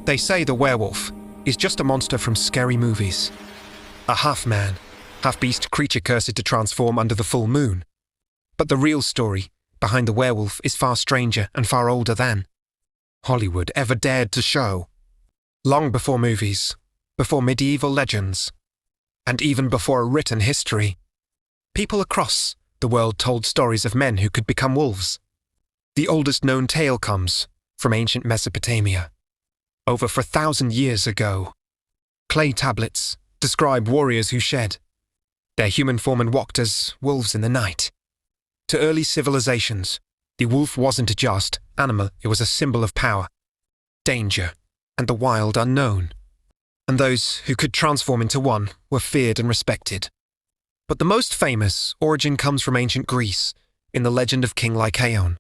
They say the werewolf is just a monster from scary movies. A half-man, half-beast creature cursed to transform under the full moon. But the real story behind the werewolf is far stranger and far older than Hollywood ever dared to show. Long before movies, before medieval legends, and even before a written history, people across the world told stories of men who could become wolves. The oldest known tale comes from ancient Mesopotamia. Over 4,000 years ago, clay tablets describe warriors who shed their human form and walked as wolves in the night. To early civilizations, the wolf wasn't a just animal, it was a symbol of power, danger, and the wild unknown. And those who could transform into one were feared and respected. But the most famous origin comes from ancient Greece, in the legend of King Lycaon.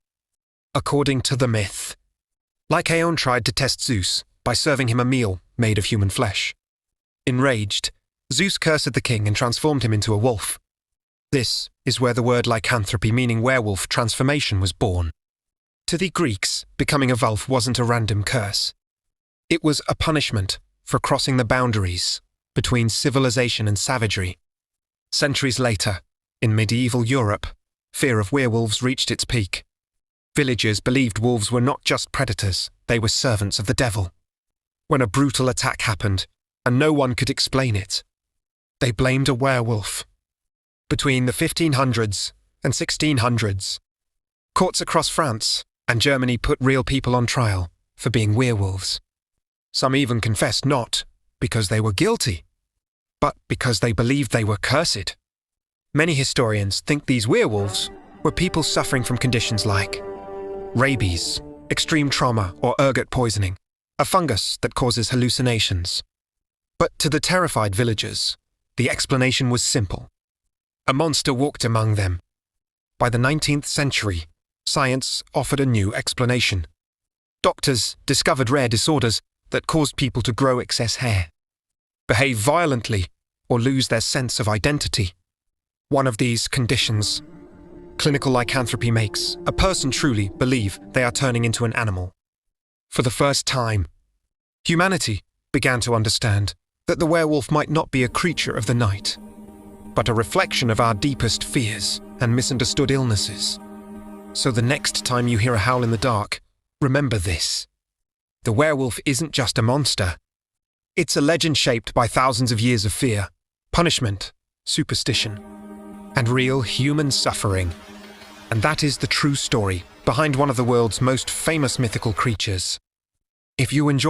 According to the myth, Lycaon tried to test Zeus by serving him a meal made of human flesh. Enraged, Zeus cursed the king and transformed him into a wolf. This is where the word lycanthropy, meaning werewolf transformation, was born. To the Greeks, becoming a wolf wasn't a random curse. It was a punishment for crossing the boundaries between civilization and savagery. Centuries later, in medieval Europe, fear of werewolves reached its peak. Villagers believed wolves were not just predators, they were servants of the devil. When a brutal attack happened, and no one could explain it, they blamed a werewolf. Between the 1500s and 1600s, courts across France and Germany put real people on trial for being werewolves. Some even confessed not because they were guilty, but because they believed they were cursed. Many historians think these werewolves were people suffering from conditions like rabies, extreme trauma, or ergot poisoning, a fungus that causes hallucinations. But to the terrified villagers, the explanation was simple. A monster walked among them. By the 19th century, science offered a new explanation. Doctors discovered rare disorders that caused people to grow excess hair, behave violently, or lose their sense of identity. One of these conditions, clinical lycanthropy, makes a person truly believe they are turning into an animal. For the first time, humanity began to understand that the werewolf might not be a creature of the night, but a reflection of our deepest fears and misunderstood illnesses. So the next time you hear a howl in the dark, remember this. The werewolf isn't just a monster. It's a legend shaped by thousands of years of fear, punishment, superstition, and real human suffering. And that is the true story behind one of the world's most famous mythical creatures. If you enjoy